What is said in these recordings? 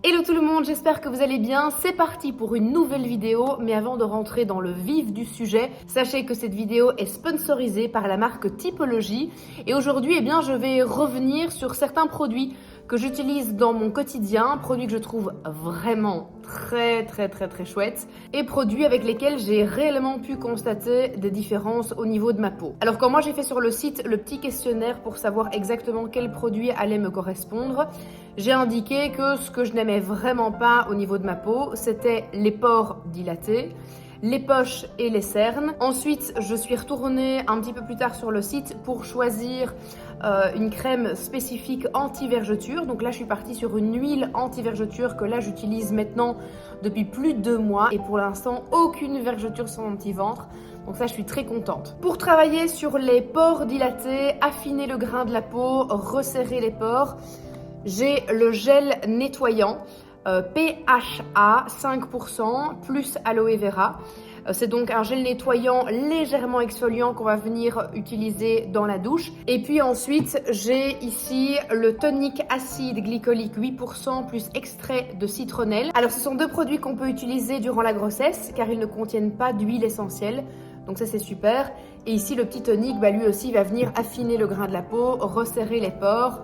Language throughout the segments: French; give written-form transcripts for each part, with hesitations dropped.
Hello tout le monde, j'espère que vous allez bien. C'est parti pour une nouvelle vidéo, mais avant de rentrer dans le vif du sujet, sachez que cette vidéo est sponsorisée par la marque Typologie. Et aujourd'hui, je vais revenir sur certains produits que j'utilise dans mon quotidien, produits que je trouve vraiment très chouettes et produits avec lesquels j'ai réellement pu constater des différences au niveau de ma peau. Alors quand moi j'ai fait sur le site le petit questionnaire pour savoir exactement quel produit allait me correspondre, j'ai indiqué que ce que je n'aimais vraiment pas au niveau de ma peau, c'était les pores dilatés, les poches et les cernes. Ensuite, je suis retournée un petit peu plus tard sur le site pour choisir une crème spécifique anti-vergeture. Donc là, je suis partie sur une huile anti-vergeture que là, j'utilise maintenant depuis plus de 2 mois. Et pour l'instant, aucune vergeture sur mon petit ventre. Donc ça, je suis très contente. Pour travailler sur les pores dilatés, affiner le grain de la peau, resserrer les pores, j'ai le gel nettoyant PHA 5% plus aloe vera. C'est donc un gel nettoyant légèrement exfoliant qu'on va venir utiliser dans la douche. Et puis ensuite, j'ai ici le tonique acide glycolique 8% plus extrait de citronnelle. Alors ce sont 2 produits qu'on peut utiliser durant la grossesse car ils ne contiennent pas d'huile essentielle. Donc ça c'est super. Et ici le petit tonique, lui aussi va venir affiner le grain de la peau, resserrer les pores.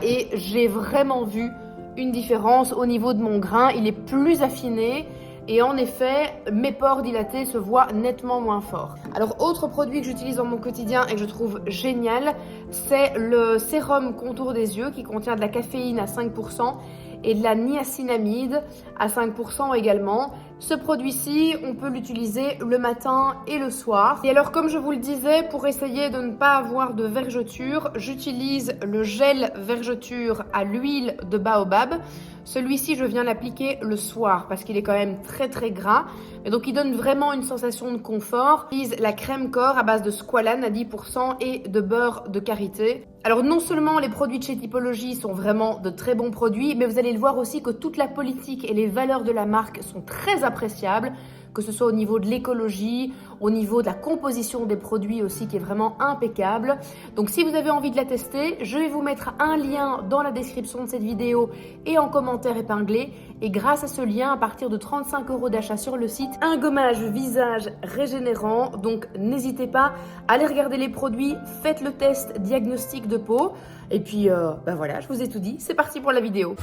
Et j'ai vraiment vu une différence au niveau de mon grain. Il est plus affiné. Et en effet, mes pores dilatés se voient nettement moins forts. Alors, autre produit que j'utilise dans mon quotidien et que je trouve génial, c'est le sérum contour des yeux qui contient de la caféine à 5% et de la niacinamide à 5% également. Ce produit-ci, on peut l'utiliser le matin et le soir. Et alors, comme je vous le disais, pour essayer de ne pas avoir de vergeture, j'utilise le gel vergeture à l'huile de baobab. Celui-ci, je viens l'appliquer le soir parce qu'il est quand même très gras. Et donc, il donne vraiment une sensation de confort. J'utilise la crème corps à base de squalane à 10% et de beurre de karité. Alors, non seulement les produits de chez Typologie sont vraiment de très bons produits, mais vous allez le voir aussi que toute la politique et les valeurs de la marque sont très appréciables, que ce soit au niveau de l'écologie, au niveau de la composition des produits aussi qui est vraiment impeccable. Donc si vous avez envie de la tester, je vais vous mettre un lien dans la description de cette vidéo et en commentaire épinglé. Et grâce à ce lien, à partir de 35 € d'achat sur le site, un gommage visage régénérant. Donc n'hésitez pas à aller regarder les produits, faites le test diagnostic de peau. Et puis voilà, je vous ai tout dit, c'est parti pour la vidéo.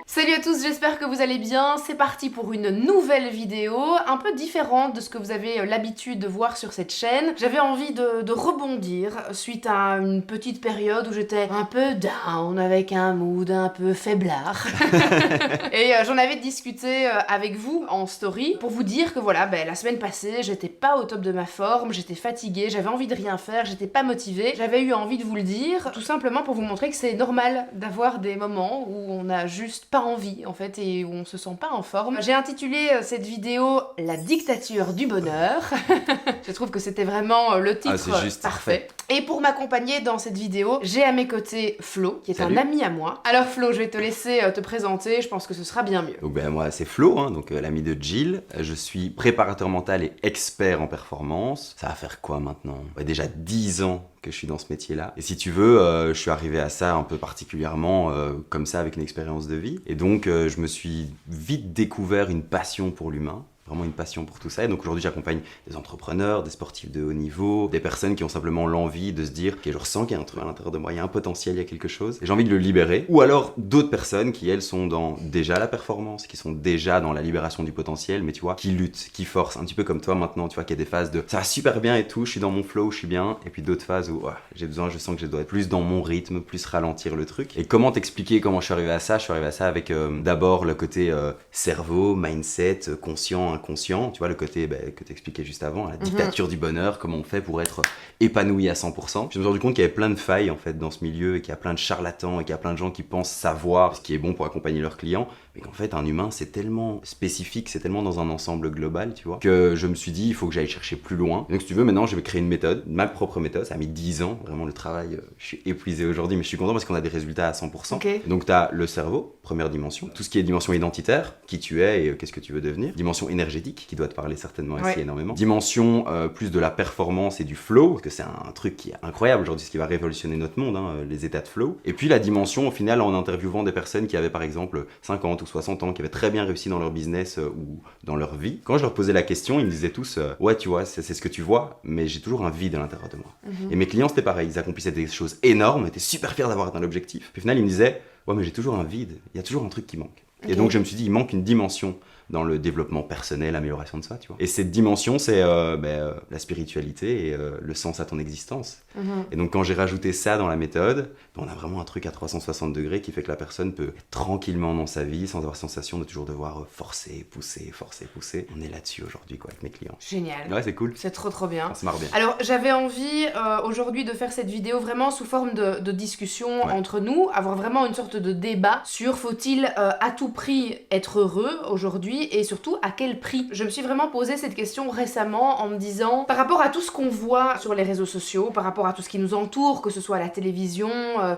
Salut à tous, j'espère que vous allez bien. C'est parti pour une nouvelle vidéo, un peu différente de ce que vous avez l'habitude de voir sur cette chaîne. J'avais envie de rebondir suite à une petite période où j'étais un peu down, avec un mood un peu faiblard. Et j'en avais discuté avec vous en story pour vous dire que voilà, la semaine passée, j'étais pas au top de ma forme, j'étais fatiguée, j'avais envie de rien faire, j'étais pas motivée. J'avais eu envie de vous le dire, tout simplement pour vous montrer que c'est normal d'avoir des moments où on a juste pas envie en fait et où on se sent pas en forme. J'ai intitulé cette vidéo La dictature du bonheur. Je trouve que c'était vraiment le titre c'est juste parfait. Et pour m'accompagner dans cette vidéo, j'ai à mes côtés Flo, qui est Salut. un ami à moi. Alors Flo, je vais te laisser te présenter, je pense que ce sera bien mieux. Donc moi c'est Flo, l'ami de Jill. Je suis préparateur mental et expert en performance. Ça va faire quoi maintenant? Déjà 10 ans que je suis dans ce métier-là. Et si tu veux, je suis arrivé à ça un peu particulièrement comme ça avec une expérience de vie. Et donc je me suis vite découvert une passion pour l'humain. Vraiment une passion pour tout ça. Et donc aujourd'hui, j'accompagne des entrepreneurs, des sportifs de haut niveau, des personnes qui ont simplement l'envie de se dire ok, je ressens qu'il y a un truc à l'intérieur de moi, il y a un potentiel, il y a quelque chose, et j'ai envie de le libérer. Ou alors d'autres personnes qui, elles, sont dans déjà la performance, qui sont déjà dans la libération du potentiel, mais tu vois, qui luttent, qui forcent, un petit peu comme toi maintenant, tu vois, qu'il y a des phases de ça va super bien et tout, je suis dans mon flow, je suis bien, et puis d'autres phases où j'ai besoin, je sens que je dois être plus dans mon rythme, plus ralentir le truc. Et comment t'expliquer comment je suis arrivé à ça? Je suis arrivé à ça avec d'abord le côté cerveau, mindset, conscient, inconscient, tu vois, le côté que t'expliquais juste avant, la dictature du bonheur, comment on fait pour être épanoui à 100%. Je me suis rendu compte qu'il y avait plein de failles en fait dans ce milieu et qu'il y a plein de charlatans et qu'il y a plein de gens qui pensent savoir ce qui est bon pour accompagner leurs clients, mais qu'en fait un humain c'est tellement spécifique, c'est tellement dans un ensemble global, tu vois, que je me suis dit il faut que j'aille chercher plus loin. Et donc si tu veux, maintenant je vais créer une méthode, ma propre méthode. Ça a mis 10 ans, vraiment le travail, je suis épuisé aujourd'hui, mais je suis content parce qu'on a des résultats à 100%. Okay. Donc tu as le cerveau, première dimension, tout ce qui est dimension identitaire, qui tu es et qu'est-ce que tu veux devenir, dimension énergétique, énergétique, qui doit te parler certainement aussi énormément. Dimension plus de la performance et du flow, parce que c'est un truc qui est incroyable aujourd'hui, ce qui va révolutionner notre monde, les états de flow. Et puis la dimension, au final, en interviewant des personnes qui avaient par exemple 50 ou 60 ans, qui avaient très bien réussi dans leur business ou dans leur vie. Quand je leur posais la question, ils me disaient tous ouais, tu vois, c'est ce que tu vois, mais j'ai toujours un vide à l'intérieur de moi. Et mes clients, c'était pareil, ils accomplissaient des choses énormes, étaient super fiers d'avoir atteint l'objectif. Puis au final, ils me disaient ouais, mais j'ai toujours un vide, il y a toujours un truc qui manque. Et donc je me suis dit, il manque une dimension dans le développement personnel, l'amélioration de soi, tu vois. Et cette dimension, c'est la spiritualité et le sens à ton existence. Et donc quand j'ai rajouté ça dans la méthode, on a vraiment un truc à 360 degrés qui fait que la personne peut être tranquillement dans sa vie sans avoir la sensation de toujours devoir forcer, pousser. On est là-dessus aujourd'hui, quoi, avec mes clients. Génial. Ouais, c'est cool. C'est trop bien. On se marre bien. Alors j'avais envie aujourd'hui de faire cette vidéo vraiment sous forme de discussion entre nous, avoir vraiment une sorte de débat sur faut-il à tout prix être heureux aujourd'hui et surtout à quel prix. Je me suis vraiment posé cette question récemment en me disant, par rapport à tout ce qu'on voit sur les réseaux sociaux, par rapport à tout ce qui nous entoure, que ce soit à la télévision,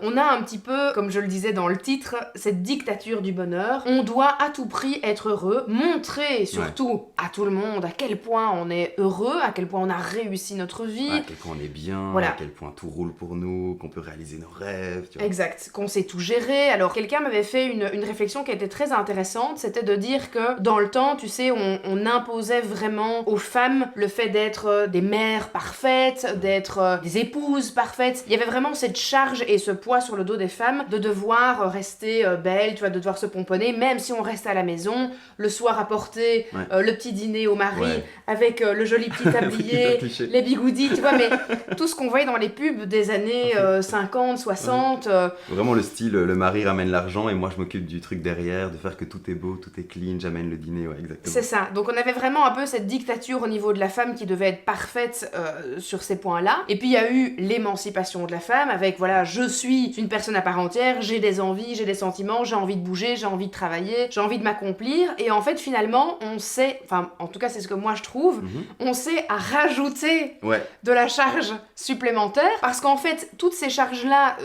on a un petit peu, comme je le disais dans le titre, cette dictature du bonheur. On doit à tout prix être heureux, montrer surtout à tout le monde à quel point on est heureux, à quel point on a réussi notre vie. À quel point on est bien, à quel point tout roule pour nous, qu'on peut réaliser nos rêves. Tu vois. Exact, qu'on sait tout gérer. Alors quelqu'un m'avait fait une réflexion qui était très intéressante, c'était de dire que dans le temps, tu sais, on imposait vraiment aux femmes le fait d'être des mères parfaites, d'être des épouses parfaites. Il y avait vraiment cette charge et ce poids sur le dos des femmes de devoir rester belle, tu vois, de devoir se pomponner, même si on reste à la maison, le soir apporter le petit dîner au mari avec le joli petit tablier, les bigoudis, tu vois, mais tout ce qu'on voyait dans les pubs des années 50, 60. Vraiment le style, le mari ramène l'argent et moi je m'occupe du truc derrière, de faire que tout est beau, tout est clean, j'amène le dîner, exactement. C'est ça, donc on avait vraiment un peu cette dictature au niveau de la femme qui devait être parfaite sur ces points-là. Et puis il y a eu l'émancipation de la femme avec, voilà, je suis une personne à part entière, j'ai des envies, j'ai des sentiments, j'ai envie de bouger, j'ai envie de travailler, j'ai envie de m'accomplir. Et en fait, finalement, on sait, enfin, en tout cas, c'est ce que moi je trouve, on sait à rajouter de la charge supplémentaire parce qu'en fait, toutes ces charges-là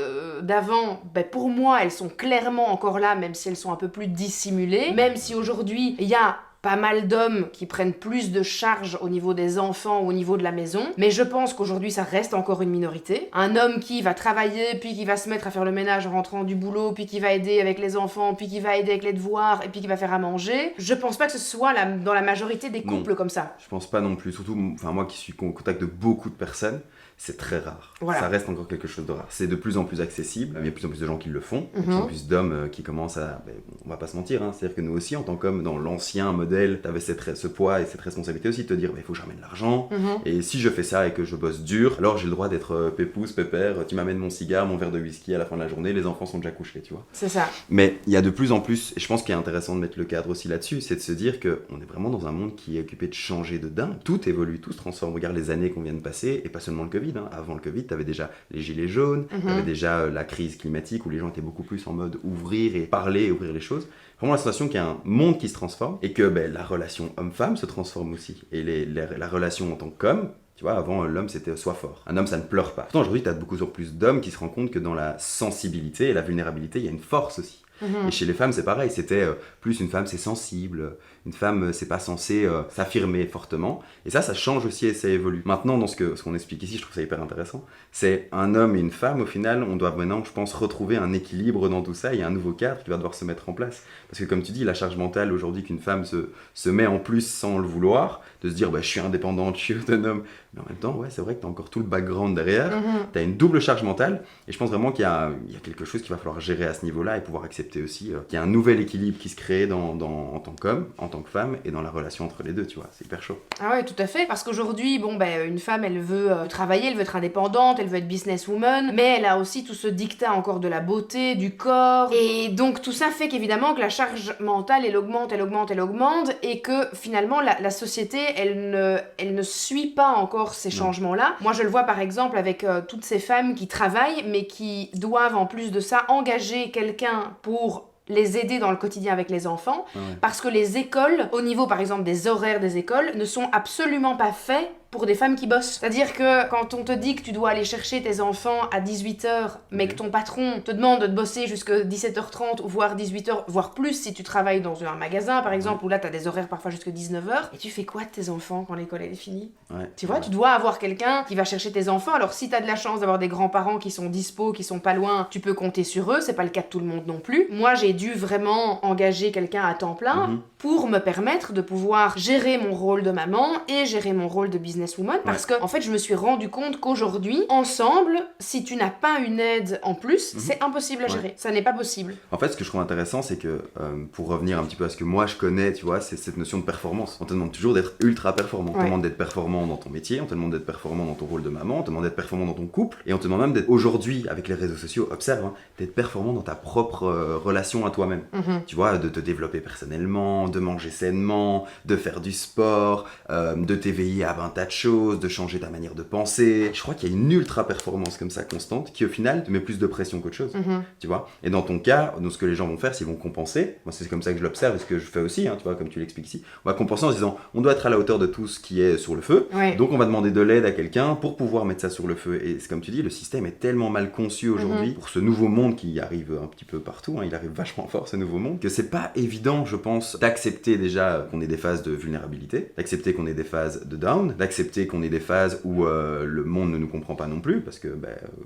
d'avant, pour moi, elles sont clairement encore là, même si elles sont un peu plus dissimulées, même si aujourd'hui, il y a pas mal d'hommes qui prennent plus de charges au niveau des enfants ou au niveau de la maison, mais je pense qu'aujourd'hui ça reste encore une minorité. Un homme qui va travailler, puis qui va se mettre à faire le ménage en rentrant du boulot, puis qui va aider avec les enfants, puis qui va aider avec les devoirs, et puis qui va faire à manger, je pense pas que ce soit dans la majorité des couples comme ça. Je pense pas non plus, surtout moi qui suis en contact de beaucoup de personnes, c'est très rare. Ça reste encore quelque chose de rare. C'est de plus en plus accessible, il y a de plus en plus de gens qui le font, de plus en plus d'hommes qui commencent à... on va pas se mentir, c'est-à-dire que nous aussi, en tant qu'hommes, dans l'ancien modèle, t'avais ce poids et cette responsabilité aussi de te dire, il faut que je ramène l'argent, et si je fais ça et que je bosse dur, alors j'ai le droit d'être pépouze, pépère, tu m'amènes mon cigare, mon verre de whisky à la fin de la journée, les enfants sont déjà couchés, tu vois. C'est ça. Mais il y a de plus en plus, et je pense qu'il est intéressant de mettre le cadre aussi là-dessus, c'est de se dire qu'on est vraiment dans un monde qui est occupé de changer de dingue. Tout évolue, tout se transforme. Regarde les années qu'on vient de passer, et pas seulement le Covid, avant le Covid, t'avais déjà les gilets jaunes, t'avais déjà la crise climatique où les gens étaient beaucoup plus en mode ouvrir et parler et ouvrir les choses. Vraiment la sensation qu'il y a un monde qui se transforme et que la relation homme-femme se transforme aussi. Et la relation en tant qu'homme, tu vois, avant l'homme c'était sois fort. Un homme ça ne pleure pas. Pourtant aujourd'hui t'as beaucoup plus d'hommes qui se rendent compte que dans la sensibilité et la vulnérabilité il y a une force aussi. Et chez les femmes c'est pareil, c'était plus une femme c'est sensible, une femme c'est pas censé s'affirmer fortement, et ça change aussi et ça évolue. Maintenant dans ce qu'on explique ici, je trouve ça hyper intéressant, c'est un homme et une femme au final, on doit maintenant je pense retrouver un équilibre dans tout ça, il y a un nouveau cadre qui va devoir se mettre en place, parce que comme tu dis, la charge mentale aujourd'hui qu'une femme se met en plus sans le vouloir, de se dire je suis indépendante, je suis autonome, mais en même temps c'est vrai que t'as encore tout le background derrière, t'as une double charge mentale, et je pense vraiment qu'il y a quelque chose qu'il va falloir gérer à ce niveau-là et pouvoir accepter aussi qu'il y a un nouvel équilibre qui se crée en tant qu'homme, en tant que femme et dans la relation entre les deux, tu vois, c'est hyper chaud. Ah ouais, tout à fait, parce qu'aujourd'hui, une femme, elle veut travailler, elle veut être indépendante, elle veut être businesswoman, mais elle a aussi tout ce dictat encore de la beauté, du corps, et donc tout ça fait qu'évidemment que la charge mentale, elle augmente, et que finalement la société, elle ne suit pas encore ces changements-là. Moi, je le vois par exemple avec toutes ces femmes qui travaillent, mais qui doivent en plus de ça engager quelqu'un pour les aider dans le quotidien avec les enfants, parce que les écoles, au niveau par exemple des horaires des écoles, ne sont absolument pas faits pour des femmes qui bossent. C'est-à-dire que quand on te dit que tu dois aller chercher tes enfants à 18h, mais que ton patron te demande de bosser jusqu'à 17h30, voire 18h, voire plus si tu travailles dans un magasin par exemple, où là t'as des horaires parfois jusqu'à 19h, et tu fais quoi de tes enfants quand l'école elle est finie? Tu vois, tu dois avoir quelqu'un qui va chercher tes enfants. Alors si t'as de la chance d'avoir des grands-parents qui sont dispo, qui sont pas loin, tu peux compter sur eux, c'est pas le cas de tout le monde non plus. Moi j'ai dû vraiment engager quelqu'un à temps plein pour me permettre de pouvoir gérer mon rôle de maman et gérer mon rôle de businesswoman, parce que en fait je me suis rendu compte qu'aujourd'hui, ensemble, si tu n'as pas une aide en plus, c'est impossible à gérer. Ça n'est pas possible. En fait, ce que je trouve intéressant, c'est que pour revenir un petit peu à ce que moi je connais, tu vois, c'est cette notion de performance. On te demande toujours d'être ultra performant. On te demande d'être performant dans ton métier, on te demande d'être performant dans ton rôle de maman, on te demande d'être performant dans ton couple, et on te demande même d'être aujourd'hui, avec les réseaux sociaux, observe, d'être performant dans ta propre relation à toi-même. Tu vois, de te développer personnellement, de manger sainement, de faire du sport, de t'éveiller à un tas de choses, de changer ta manière de penser. Je crois qu'il y a une ultra performance comme ça constante qui au final te met plus de pression qu'autre chose. Tu vois. Et dans ton cas, donc, ce que les gens vont faire, c'est qu'ils vont compenser. Moi, c'est comme ça que je l'observe et ce que je fais aussi, tu vois, comme tu l'expliques ici. On va compenser en se disant, on doit être à la hauteur de tout ce qui est sur le feu. Donc on va demander de l'aide à quelqu'un pour pouvoir mettre ça sur le feu. Et c'est comme tu dis, le système est tellement mal conçu aujourd'hui pour ce nouveau monde qui arrive un petit peu partout. Il arrive vachement fort, ce nouveau monde, que c'est pas évident, je pense, d'accepter déjà qu'on ait des phases de vulnérabilité, d'accepter qu'on ait des phases de down, d'accepter qu'on ait des phases où le monde ne nous comprend pas non plus, parce que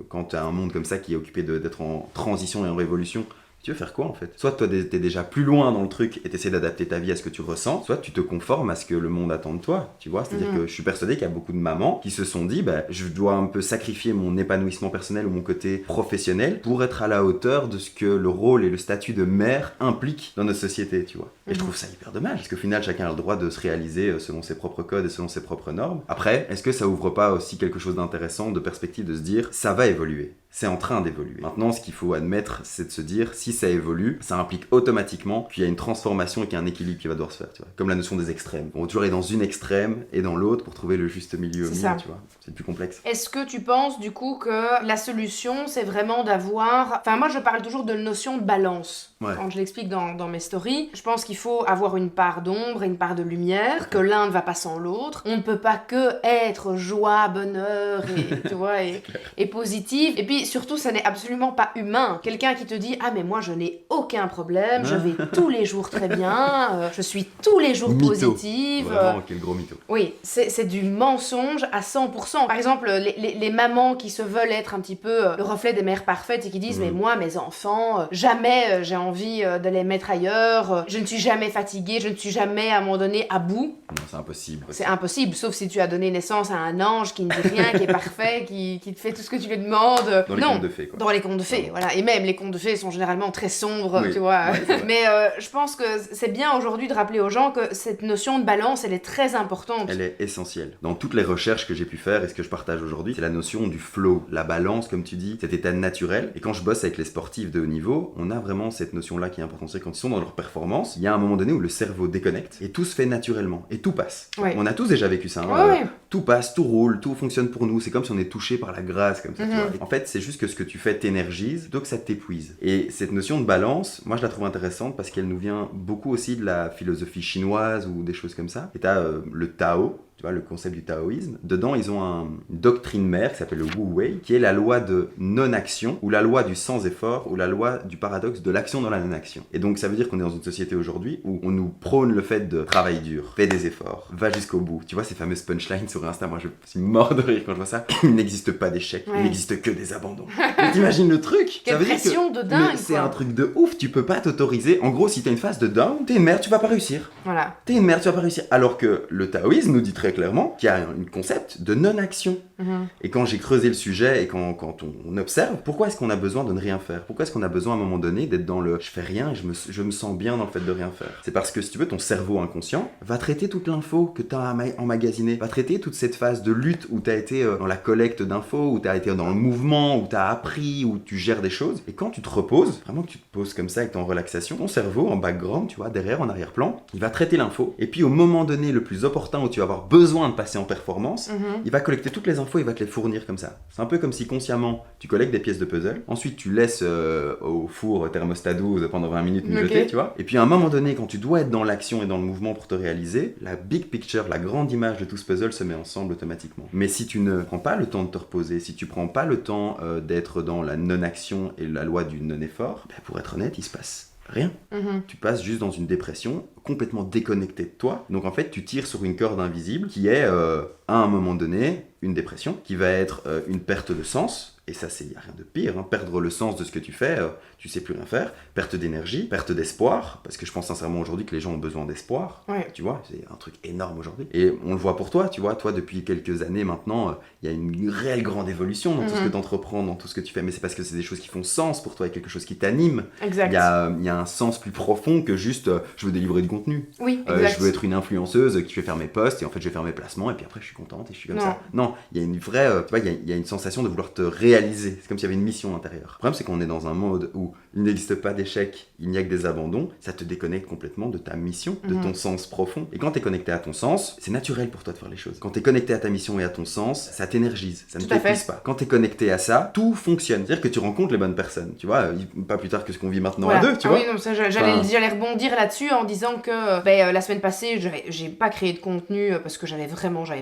quand tu as un monde comme ça qui est occupé d'être en transition et en révolution, tu veux faire quoi en fait? Soit toi t'es déjà plus loin dans le truc et t'essaies d'adapter ta vie à ce que tu ressens, soit tu te conformes à ce que le monde attend de toi, tu vois. C'est-à-dire que je suis persuadé qu'il y a beaucoup de mamans qui se sont dit je dois un peu sacrifier mon épanouissement personnel ou mon côté professionnel pour être à la hauteur de ce que le rôle et le statut de mère impliquent dans notre société, tu vois. Et je trouve ça hyper dommage, parce qu'au final chacun a le droit de se réaliser selon ses propres codes et selon ses propres normes. Après, est-ce que ça ouvre pas aussi quelque chose d'intéressant, de perspective, de se dire ça va évoluer? C'est en train d'évoluer. Maintenant, ce qu'il faut admettre, c'est de se dire, si ça évolue, ça implique automatiquement qu'il y a une transformation et qu'il y a un équilibre qui va devoir se faire, tu vois. Comme la notion des extrêmes. On va toujours aller dans une extrême et dans l'autre pour trouver le juste milieu au milieu, tu vois. C'est plus complexe. Est-ce que tu penses, du coup, que la solution, c'est vraiment d'avoir... Enfin, moi, je parle toujours de notion de balance. Quand je l'explique dans mes stories, je pense qu'il faut avoir une part d'ombre et une part de lumière, que l'un ne va pas sans l'autre. On ne peut pas que être joie, bonheur et, tu vois, et positif. Et puis, surtout, ça n'est absolument pas humain. Quelqu'un qui te dit « Ah, mais moi, je n'ai aucun problème, je vais tous les jours très bien, je suis tous les jours positive. » Vraiment, quel gros mytho. Oui, c'est du mensonge à 100%. Par exemple, les mamans qui se veulent être un petit peu le reflet des mères parfaites et qui disent « Mais moi, mes enfants, jamais j'ai envie de les mettre ailleurs, je ne suis jamais fatiguée, je ne suis jamais, à un moment donné, à bout. » Non, c'est impossible. C'est impossible, sauf si tu as donné naissance à un ange qui ne dit rien, qui est parfait, qui te fait tout ce que tu lui demandes. Dans les contes de fées, quoi. Dans les contes de fées, voilà. Et même, les contes de fées sont généralement très sombres, tu vois. Ouais, mais je pense que c'est bien aujourd'hui de rappeler aux gens que cette notion de balance, elle est très importante. Elle est essentielle. Dans toutes les recherches que j'ai pu faire et ce que je partage aujourd'hui, c'est la notion du flow, la balance, comme tu dis, cet état naturel. Et quand je bosse avec les sportifs de haut niveau, on a vraiment cette notion-là qui est importante. C'est quand ils sont dans leur performance, il y a un moment donné où le cerveau déconnecte et tout se fait naturellement et tout passe. On a tous déjà vécu ça. Tout passe, tout roule, tout fonctionne pour nous. C'est comme si on est touché par la grâce, comme ça. Tu vois. En fait, c'est juste que ce que tu fais t'énergise, plutôt que ça t'épuise. Et cette notion de balance, moi je la trouve intéressante parce qu'elle nous vient beaucoup aussi de la philosophie chinoise ou des choses comme ça. Et t'as le Tao, tu vois, le concept du taoïsme. Dedans, ils ont une doctrine mère qui s'appelle le Wu Wei, qui est la loi de non-action, ou la loi du sans-effort, ou la loi du paradoxe de l'action dans la non-action. Et donc, ça veut dire qu'on est dans une société aujourd'hui où on nous prône le fait de travailler dur, fais des efforts, va jusqu'au bout. Tu vois, ces fameuses punchlines sur Insta, moi je suis mort de rire quand je vois ça. Il n'existe pas d'échec, il n'existe que des abandons. T'imagines le truc? Quelle pression de dingue, c'est un truc de ouf, tu peux pas t'autoriser. En gros, si t'as une phase de down, t'es une merde, tu vas pas réussir. Voilà. T'es une merde, tu vas pas réussir. Alors que le taoïsme nous dit très clairement qu'il y a un concept de non-action. Et quand j'ai creusé le sujet et quand on observe, pourquoi est-ce qu'on a besoin de ne rien faire? Pourquoi est-ce qu'on a besoin à un moment donné d'être dans le je fais rien et je me sens bien dans le fait de rien faire? C'est parce que si tu veux, ton cerveau inconscient va traiter toute l'info que tu as emmagasinée, va traiter toute cette phase de lutte où tu as été dans la collecte d'infos, où tu as été dans le mouvement, où tu as appris, où tu gères des choses. Et quand tu te reposes, vraiment que tu te poses comme ça avec ton relaxation, ton cerveau en background, tu vois, derrière, en arrière-plan, il va traiter l'info. Et puis au moment donné, le plus opportun où tu vas avoir besoin de passer en performance, il va collecter toutes les infos infos, il va te les fournir comme ça. C'est un peu comme si consciemment, tu collectes des pièces de puzzle, ensuite tu laisses au four thermostat 12 pendant 20 minutes mijoter, tu vois. Et puis à un moment donné, quand tu dois être dans l'action et dans le mouvement pour te réaliser, la big picture, la grande image de tout ce puzzle se met ensemble automatiquement. Mais si tu ne prends pas le temps de te reposer, si tu prends pas le temps d'être dans la non-action et la loi du non-effort, ben pour être honnête, il se passe rien. Tu passes juste dans une dépression, complètement déconnecté de toi. Donc en fait, tu tires sur une corde invisible qui est, à un moment donné, une dépression, qui va être une perte de sens. Et ça, il n'y a rien de pire. Hein. Perdre le sens de ce que tu fais, tu sais plus rien faire. Perte d'énergie, perte d'espoir. Parce que je pense sincèrement aujourd'hui que les gens ont besoin d'espoir. Ouais. Tu vois, c'est un truc énorme aujourd'hui. Et on le voit pour toi, tu vois. Toi, depuis quelques années maintenant, il y a une réelle grande évolution dans tout ce que tu entreprends, dans tout ce que tu fais. Mais c'est parce que c'est des choses qui font sens pour toi et quelque chose qui t'anime. Exact. Il y a un sens plus profond que juste je veux délivrer du contenu. Oui, exact. Je veux être une influenceuse qui fait faire mes posts et en fait je vais faire mes placements et puis après je suis contente et je suis comme Non. ça. Non, il y a une vraie, tu vois, il y a une sensation de vouloir te réaliser. C'est comme s'il y avait une mission intérieure. Le problème c'est qu'on est dans un mode où il n'existe pas d'échec, il n'y a que des abandons. Ça te déconnecte complètement de ta mission, de ton sens profond. Et quand tu es connecté à ton sens, c'est naturel pour toi de faire les choses. Quand tu es connecté à ta mission et à ton sens, ça t'énergise, ça ne t'épuise pas. Quand tu es connecté à ça, tout fonctionne. C'est-à-dire que tu rencontres les bonnes personnes, tu vois, pas plus tard que ce qu'on vit maintenant à deux, tu vois. Oui, non, ça, j'allais rebondir là-dessus en disant que la semaine passée, j'ai pas créé de contenu parce que j'avais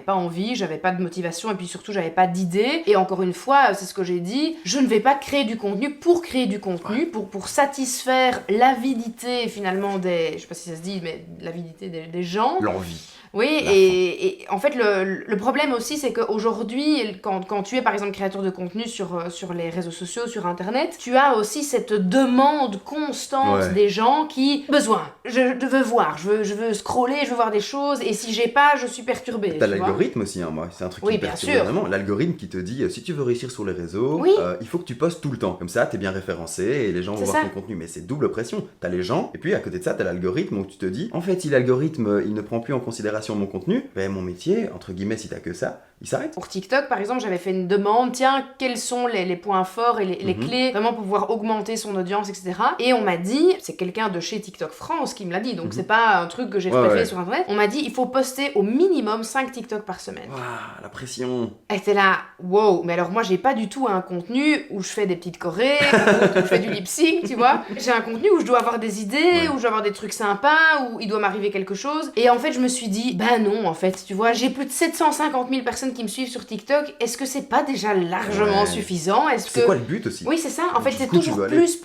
pas envie, j'avais pas de motivation et puis surtout j'avais pas d'idée. Et encore une fois, c'est ce que j'ai dit, je ne vais pas créer du contenu pour créer du contenu, pour satisfaire l'avidité finalement des, je sais pas si ça se dit, mais l'avidité des gens. L'envie. Oui, et en fait, le problème aussi, c'est qu'aujourd'hui, quand tu es par exemple créateur de contenu sur les réseaux sociaux, sur Internet, tu as aussi cette demande constante des gens qui besoin. Je veux voir, je veux scroller, je veux voir des choses, et si j'ai pas, je suis perturbée. T'as l'algorithme aussi, hein, moi, c'est un truc qui me perturbe vraiment. L'algorithme qui te dit, si tu veux réussir sur les réseaux, il faut que tu postes tout le temps. Comme ça, t'es bien référencé et les gens vont voir ton contenu. Mais c'est double pression. T'as les gens, et puis à côté de ça, t'as l'algorithme où tu te dis, en fait, si l'algorithme, il ne prend plus en considération mon contenu, ben mon métier, entre guillemets, si t'as que ça, il s'arrête. Pour TikTok, par exemple, j'avais fait une demande, tiens, quels sont les points forts et les clés, vraiment pour pouvoir augmenter son audience, etc. Et on m'a dit, c'est quelqu'un de chez TikTok France qui me l'a dit, donc c'est pas un truc que j'ai fait sur Internet, on m'a dit, il faut poster au minimum 5 TikTok par semaine. Waouh, la pression. Et t'es là, wow, mais alors moi j'ai pas du tout un contenu où je fais des petites chorés, où je fais du lip sync, tu vois. J'ai un contenu où je dois avoir des idées, où je dois avoir des trucs sympas, où il doit m'arriver quelque chose. Et en fait, je me suis dit, bah non, en fait, tu vois, j'ai plus de 750 000 personnes qui me suivent sur TikTok. Est-ce que c'est pas déjà largement suffisant? C'est quoi le but aussi? Oui, c'est ça. En fait, c'est toujours plus.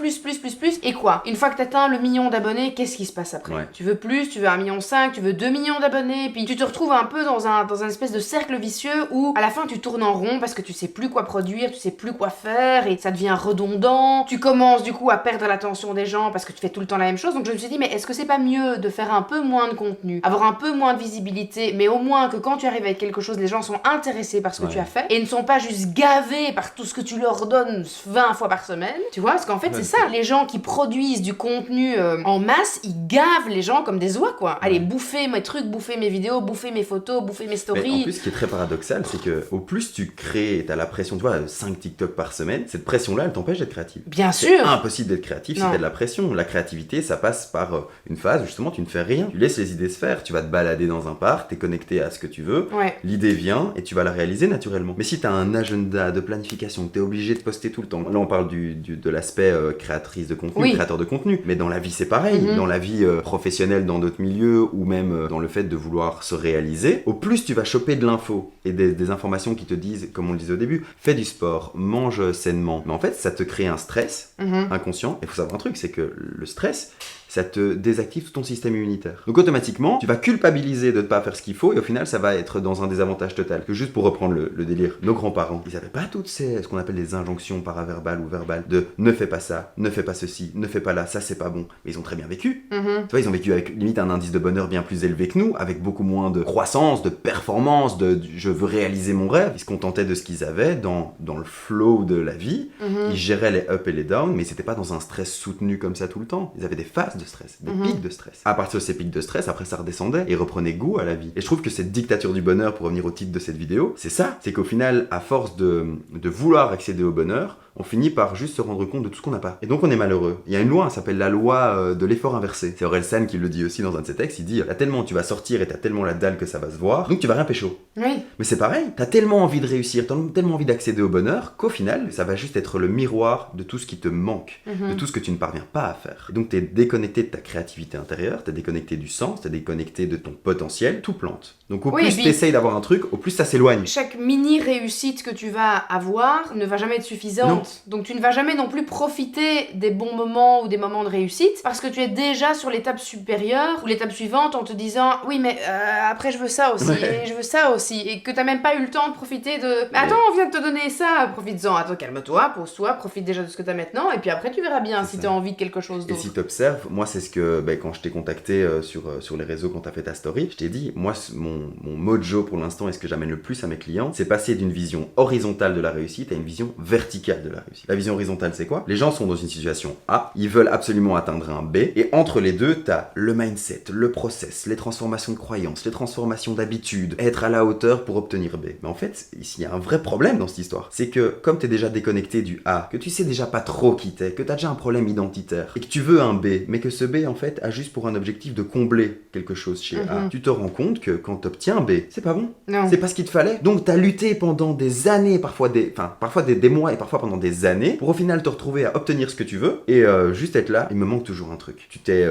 Et quoi? Une fois que t'atteins le million d'abonnés, qu'est-ce qui se passe après? Tu veux plus, tu veux 1,5 million, tu veux 2 millions d'abonnés, puis tu te retrouves un peu dans un espèce de cercle vicieux où à la fin tu tournes en rond parce que tu sais plus quoi produire, tu sais plus quoi faire et ça devient redondant. Tu commences du coup à perdre l'attention des gens parce que tu fais tout le temps la même chose. Donc je me suis dit, mais est-ce que c'est pas mieux de faire un peu moins de contenu, avoir un peu moins de visibilité, mais au moins que quand tu arrives avec quelque chose, les gens sont intéressés par ce que tu as fait et ne sont pas juste gavés par tout ce que tu leur donnes 20 fois par semaine. Tu vois, parce qu'en fait c'est ça, les gens qui produisent du contenu en masse, ils gavent les gens comme des oies quoi. Allez, bouffer mes trucs, bouffer mes vidéos, bouffer mes photos, bouffer mes stories. Mais en plus, ce qui est très paradoxal, c'est que au plus tu crées et t'as la pression, tu vois, 5 TikTok par semaine, cette pression-là, elle t'empêche d'être créative. Bien sûr. C'est impossible d'être créatif si t'as de la pression. La créativité, ça passe par une phase où justement tu ne fais rien. Tu laisses les idées se faire. Tu vas te balader dans un parc, t'es connecté à ce que tu veux. L'idée vient et tu vas la réaliser naturellement. Mais si t'as un agenda de planification, t'es obligé de poster tout le temps. Là, on parle de l'aspect créatrice de contenu, créateur de contenu. Mais dans la vie, c'est pareil. Dans la vie professionnelle, dans d'autres milieux, ou même dans le fait de vouloir se réaliser, au plus tu vas choper de l'info et des informations qui te disent, comme on le disait au début, fais du sport, mange sainement. Mais en fait, ça te crée un stress inconscient. Et il faut savoir un truc, c'est que le stress, ça te désactive tout ton système immunitaire. Donc automatiquement, tu vas culpabiliser de ne pas faire ce qu'il faut et au final, ça va être dans un désavantage total. Que juste pour reprendre le délire, nos grands-parents, ils n'avaient pas toutes ce qu'on appelle des injonctions paraverbales ou verbales de ne fais pas ça, ne fais pas ceci, ne fais pas là, ça c'est pas bon. Mais ils ont très bien vécu. Tu vois, ils ont vécu avec limite un indice de bonheur bien plus élevé que nous, avec beaucoup moins de croissance, de performance, je veux réaliser mon rêve. Ils se contentaient de ce qu'ils avaient dans le flow de la vie. Ils géraient les ups et les downs, mais ils n'étaient pas dans un stress soutenu comme ça tout le temps. Ils avaient des phases de stress, des pics de stress. À partir de ces pics de stress, après ça redescendait et reprenait goût à la vie. Et je trouve que cette dictature du bonheur, pour revenir au titre de cette vidéo, c'est ça. C'est qu'au final, à force de vouloir accéder au bonheur, on finit par juste se rendre compte de tout ce qu'on n'a pas. Et donc on est malheureux. Il y a une loi, ça s'appelle la loi de l'effort inversé. C'est Orelsan qui le dit aussi dans un de ses textes, il dit t'as tellement, tu vas sortir et t'as tellement la dalle que ça va se voir, donc tu vas rien pécho. Oui. Mais c'est pareil, t'as tellement envie de réussir, t'as tellement envie d'accéder au bonheur, qu'au final, ça va juste être le miroir de tout ce qui te manque, de tout ce que tu ne parviens pas à faire. Et donc t'es déconnecté de ta créativité intérieure, t'es déconnecté du sens, t'es déconnecté de ton potentiel, tout plante. Donc au plus t'essayes d'avoir un truc, au plus ça s'éloigne. Chaque mini réussite que tu vas avoir ne va jamais être suffisante. Non. Donc tu ne vas jamais non plus profiter des bons moments ou des moments de réussite parce que tu es déjà sur l'étape supérieure ou l'étape suivante en te disant oui mais après je veux ça aussi et je veux ça aussi et que t'as même pas eu le temps de profiter de mais attends on vient de te donner ça, profites-en, attends calme-toi, pose-toi, profite déjà de ce que t'as maintenant et puis après tu verras bien si t'as envie de quelque chose d'autre. Et si t'observes, moi c'est ce que quand je t'ai contacté sur les réseaux quand t'as fait ta story, je t'ai dit moi mon mojo pour l'instant et ce que j'amène le plus à mes clients, c'est passer d'une vision horizontale de la réussite à une vision verticale de la réussite. La vision horizontale c'est quoi? Les gens sont dans une situation A, ils veulent absolument atteindre un B et entre les deux t'as le mindset, le process, les transformations de croyances, les transformations d'habitudes, être à la hauteur pour obtenir B. Mais en fait, ici il y a un vrai problème dans cette histoire. C'est que comme t'es déjà déconnecté du A, que tu sais déjà pas trop qui t'es, que t'as déjà un problème identitaire et que tu veux un B, mais que ce B en fait a juste pour un objectif de combler quelque chose chez A, tu te rends compte que quand t'obtiens un B, c'est pas bon. Non. C'est pas ce qu'il te fallait. Donc t'as lutté pendant des années, parfois des mois et parfois pendant des années pour au final te retrouver à obtenir ce que tu veux et juste être là, il me manque toujours un truc. Tu t'es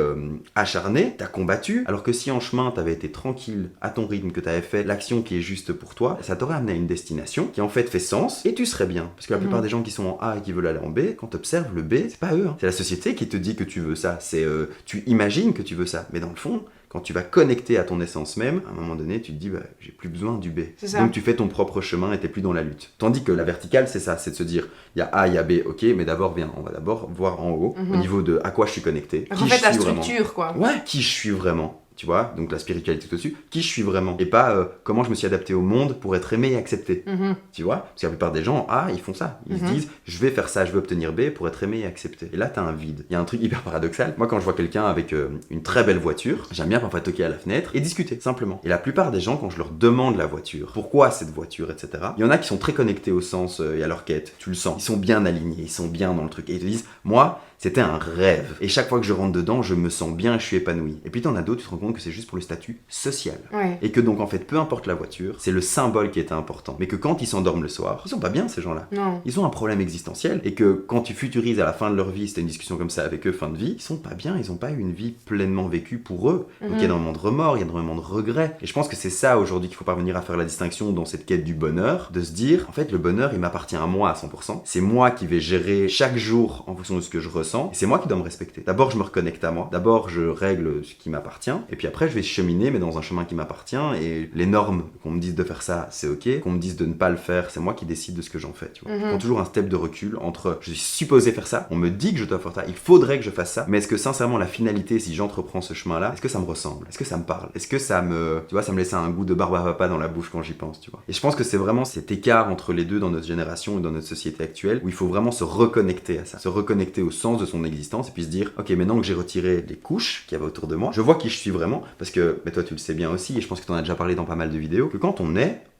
acharné, t'as combattu, alors que si en chemin t'avais été tranquille à ton rythme, que t'avais fait l'action qui est juste pour toi, ça t'aurait amené à une destination qui en fait sens et tu serais bien. Parce que la plupart des gens qui sont en A et qui veulent aller en B, quand t'observes le B, c'est pas eux. C'est la société qui te dit que tu veux ça. C'est tu imagines que tu veux ça. Mais dans le fond, quand tu vas connecter à ton essence même, à un moment donné, tu te dis j'ai plus besoin du B. Donc tu fais ton propre chemin et t'es plus dans la lutte. Tandis que la verticale, c'est ça, c'est de se dire il y a A, il y a B, ok, mais d'abord on va d'abord voir en haut, au niveau de à quoi je suis connecté. En fait, la structure, quoi. Ouais, qui je suis vraiment. Tu vois, donc la spiritualité tout au-dessus, qui je suis vraiment et pas comment je me suis adapté au monde pour être aimé et accepté. Tu vois, parce que la plupart des gens, ils font ça. Ils se disent, je vais faire ça, je vais obtenir B pour être aimé et accepté. Et là, t'as un vide. Il y a un truc hyper paradoxal. Moi, quand je vois quelqu'un avec une très belle voiture, j'aime bien parfois toquer à la fenêtre et discuter, simplement. Et la plupart des gens, quand je leur demande la voiture, pourquoi cette voiture, etc., il y en a qui sont très connectés au sens et à leur quête. Tu le sens. Ils sont bien alignés, ils sont bien dans le truc. Et ils te disent, moi, c'était un rêve. Et chaque fois que je rentre dedans, je me sens bien et je suis épanoui. Et puis t'en as d'autres, tu te rends compte que c'est juste pour le statut social. Ouais. Et que donc en fait, peu importe la voiture, c'est le symbole qui était important. Mais que quand ils s'endorment le soir, ils sont pas bien ces gens-là. Non. Ils ont un problème existentiel. Et que quand tu futurises à la fin de leur vie, c'était une discussion comme ça avec eux, fin de vie, ils sont pas bien, ils ont pas eu une vie pleinement vécue pour eux. Donc il y a énormément de remords, il y a énormément de regrets. Et je pense que c'est ça aujourd'hui qu'il faut parvenir à faire la distinction dans cette quête du bonheur, de se dire, en fait, le bonheur, il m'appartient à moi à 100%. C'est moi qui vais gérer chaque jour en fonction de ce que je ressens. Et c'est moi qui dois me respecter. D'abord, je me reconnecte à moi. D'abord, je règle ce qui m'appartient. Et puis après, je vais cheminer, mais dans un chemin qui m'appartient. Et les normes, qu'on me dise de faire ça, c'est ok. Qu'on me dise de ne pas le faire, c'est moi qui décide de ce que j'en fais. Tu vois. Je prends toujours un step de recul entre je suis supposé faire ça, on me dit que je dois faire ça, il faudrait que je fasse ça. Mais est-ce que sincèrement, la finalité, si j'entreprends ce chemin-là, est-ce que ça me ressemble? Est-ce que ça me parle? Est-ce que ça me, tu vois, ça me laisse un goût de barbe à papa dans la bouche quand j'y pense, tu vois. Et je pense que c'est vraiment cet écart entre les deux dans notre génération et dans notre société actuelle où il faut vraiment se reconnecter à ça, se reconnecter au sens de son existence et puis se dire ok, maintenant que j'ai retiré les couches qu'il y avait autour de moi, je vois qui je suis vraiment parce que mais toi tu le sais bien aussi et je pense que tu en as déjà parlé dans pas mal de vidéos que quand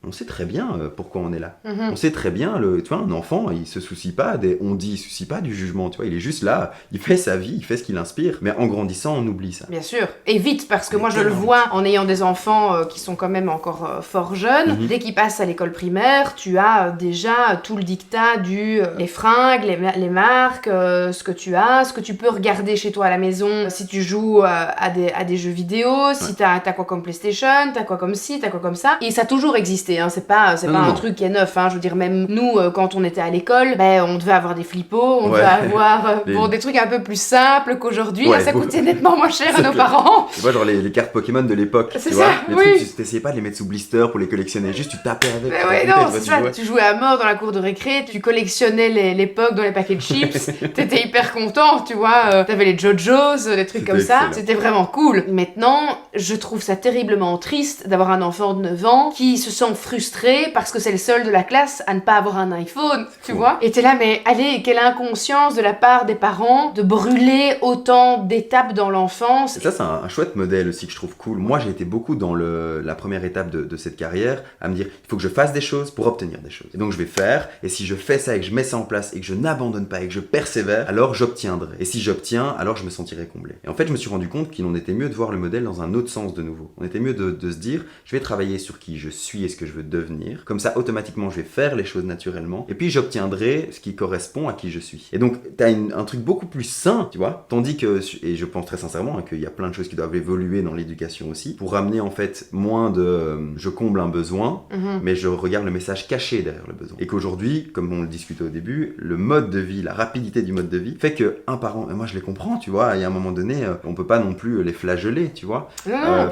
on sait très bien pourquoi on est là. On sait très bien, tu vois, un enfant, il se soucie pas il se soucie pas du jugement, tu vois, il est juste là, il fait sa vie, il fait ce qui l'inspire, mais en grandissant, on oublie ça. Bien sûr, et vite, parce que moi je le vois en ayant des enfants qui sont quand même encore fort jeunes, dès qu'ils passent à l'école primaire, tu as déjà tout le dictat les fringues, les marques, ce que tu as, ce que tu peux regarder chez toi à la maison, si tu joues à des jeux vidéo, si t'as quoi comme PlayStation, t'as quoi comme ci, t'as quoi comme ça, et ça a toujours existé. C'est pas un truc qui est neuf, hein. Je veux dire, même nous, quand on était à l'école, on devait avoir des flippos, on devait avoir des trucs un peu plus simples qu'aujourd'hui. Ça coûtait nettement moins cher à nos parents. Tu vois, genre les cartes Pokémon de l'époque, tu vois, les trucs, tu t'essayais pas de les mettre sous blister pour les collectionner, juste tu tapais avec. Tu jouais à mort dans la cour de récré, tu collectionnais les POC dans les paquets de chips, t'étais hyper content, tu vois, t'avais les JoJo's, des trucs comme ça, c'était vraiment cool. Maintenant, Maintenant, je trouve ça terriblement triste d'avoir un enfant de 9 ans qui se sent frustré parce que c'est le seul de la classe à ne pas avoir un iPhone, tu vois. Et t'es là, mais allez, quelle inconscience de la part des parents de brûler autant d'étapes dans l'enfance. Et ça, c'est un chouette modèle aussi que je trouve cool. Moi, j'ai été beaucoup dans la première étape de cette carrière à me dire, il faut que je fasse des choses pour obtenir des choses. Et donc, je vais faire, et si je fais ça et que je mets ça en place et que je n'abandonne pas et que je persévère, alors j'obtiendrai. Et si j'obtiens, alors je me sentirai comblé. Et en fait, je me suis rendu compte qu'il en était mieux de voir le modèle dans un autre sens de nouveau. On était mieux de se dire, je vais travailler sur qui je suis et ce que je veux devenir. Comme ça, automatiquement, je vais faire les choses naturellement. Et puis, j'obtiendrai ce qui correspond à qui je suis. Et donc, t'as un truc beaucoup plus sain, tu vois. Tandis que, et je pense très sincèrement hein, qu'il y a plein de choses qui doivent évoluer dans l'éducation aussi, pour ramener en fait moins de je comble un besoin, mais je regarde le message caché derrière le besoin. Et qu'aujourd'hui, comme on le discutait au début, le mode de vie, la rapidité du mode de vie, fait que un parent, et moi je les comprends, tu vois, il y a un moment donné, on peut pas non plus les flageller, tu vois.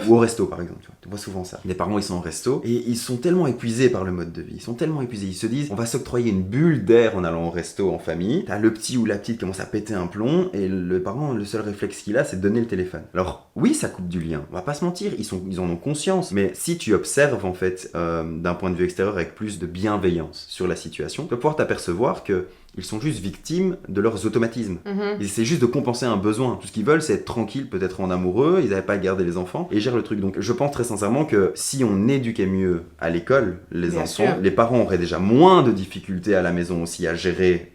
Ou au resto par exemple, tu vois. Tu vois souvent ça. Les parents ils sont au resto et ils sont tellement épuisés par le mode de vie, ils sont tellement épuisés, ils se disent on va s'octroyer une bulle d'air en allant au resto en famille, t'as le petit ou la petite qui commence à péter un plomb et le parent, le seul réflexe qu'il a c'est de donner le téléphone. Alors oui ça coupe du lien, on va pas se mentir, ils en ont conscience, mais si tu observes en fait d'un point de vue extérieur avec plus de bienveillance sur la situation, tu vas pouvoir t'apercevoir que ils sont juste victimes de leurs automatismes. Ils essaient juste de compenser un besoin. Tout ce qu'ils veulent, c'est être tranquille, peut-être en amoureux, ils n'avaient pas à garder les enfants, et ils gèrent le truc. Donc je pense très sincèrement que si on éduquait mieux à l'école les Bien enfants, sûr. les parents auraient déjà moins de difficultés à la maison aussi à gérer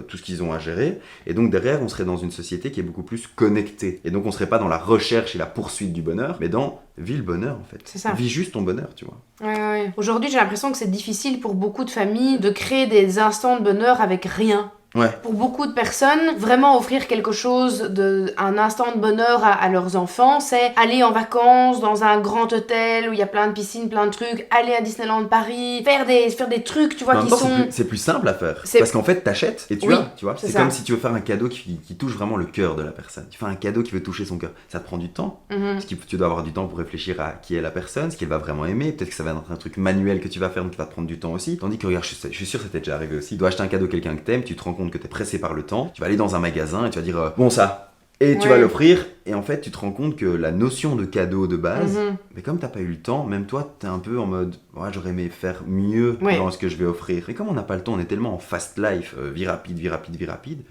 tout ce qu'ils ont à gérer, et donc derrière, on serait dans une société qui est beaucoup plus connectée. Et donc on serait pas dans la recherche et la poursuite du bonheur, mais dans vis le bonheur en fait. C'est ça. Vis juste ton bonheur, tu vois. Ouais. Aujourd'hui, j'ai l'impression que c'est difficile pour beaucoup de familles de créer des instants de bonheur avec rien. Ouais. Pour beaucoup de personnes, vraiment offrir quelque chose, un instant de bonheur à leurs enfants, c'est aller en vacances dans un grand hôtel où il y a plein de piscines, plein de trucs, aller à Disneyland Paris, faire des trucs, tu vois, Mais en qui même temps, sont... c'est plus simple à faire. C'est- Parce qu'en fait, t'achètes et tu Oui, as, tu vois. c'est C'est ça. comme si tu veux faire un cadeau qui touche vraiment le cœur de la personne. Tu fais un cadeau qui veut toucher son cœur. Ça te prend du temps. Parce que tu dois avoir du temps pour réfléchir à qui est la personne, ce qu'elle va vraiment aimer. Peut-être que ça va être un truc manuel que tu vas faire, donc qui va te prendre du temps aussi. Tandis que, regarde, je suis sûr que ça t'est déjà arrivé aussi. Tu dois acheter un cadeau à quelqu'un que t'aimes, tu te rends compte que t'es pressé par le temps. Tu vas aller dans un magasin et tu vas dire, bon, ça. Et tu Ouais. vas l'offrir, et en fait, tu te rends compte que la notion de cadeau de base, mais comme t'as pas eu le temps, même toi, t'es un peu en mode, ouais, j'aurais aimé faire mieux Ouais. dans ce que je vais offrir. Mais comme on n'a pas le temps, on est tellement en fast life, vie rapide,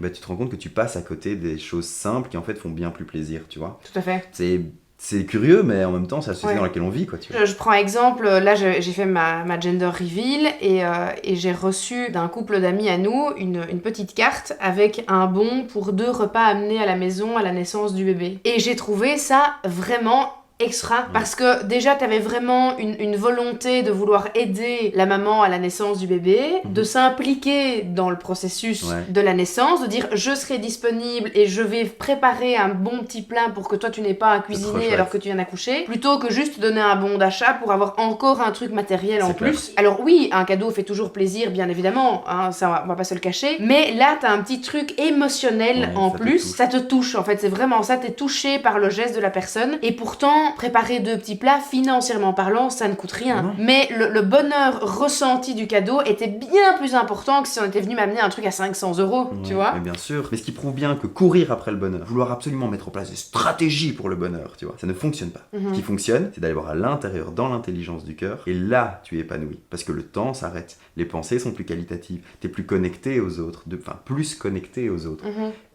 bah, tu te rends compte que tu passes à côté des choses simples qui en fait font bien plus plaisir, tu vois. Tout à fait. C'est curieux, mais en même temps, c'est la société Ouais. dans laquelle on vit, quoi, tu vois. Je prends exemple, là j'ai fait ma gender reveal et j'ai reçu d'un couple d'amis à nous une petite carte avec un bon pour 2 repas amenés à la maison à la naissance du bébé. Et j'ai trouvé ça vraiment extra parce que déjà t'avais vraiment une volonté de vouloir aider la maman à la naissance du bébé, de s'impliquer dans le processus Ouais. de la naissance, de dire je serai disponible et je vais préparer un bon petit plat pour que toi tu n'aies pas à trop cuisiner chouette. alors que tu viens d'accoucher, plutôt que juste donner un bon d'achat pour avoir encore un truc matériel en C'est clair. plus. Alors oui, un cadeau fait toujours plaisir, bien évidemment, hein, ça on va pas se le cacher, mais là t'as un petit truc émotionnel Ouais, en ça te plus, touche. ça te touche en fait, c'est vraiment ça, t'es touché par le geste de la personne, et pourtant préparer 2 petits plats, financièrement parlant, ça ne coûte rien. Non. Mais le bonheur ressenti du cadeau était bien plus important que si on était venu m'amener un truc à 500 €, tu Ouais, vois. mais bien sûr. Mais ce qui prouve bien que courir après le bonheur, vouloir absolument mettre en place des stratégies pour le bonheur, tu vois, ça ne fonctionne pas. Ce qui fonctionne, c'est d'aller voir à l'intérieur, dans l'intelligence du cœur, et là, tu es épanoui. Parce que le temps s'arrête. Les pensées sont plus qualitatives. T'es plus connecté aux autres. Plus connecté aux autres.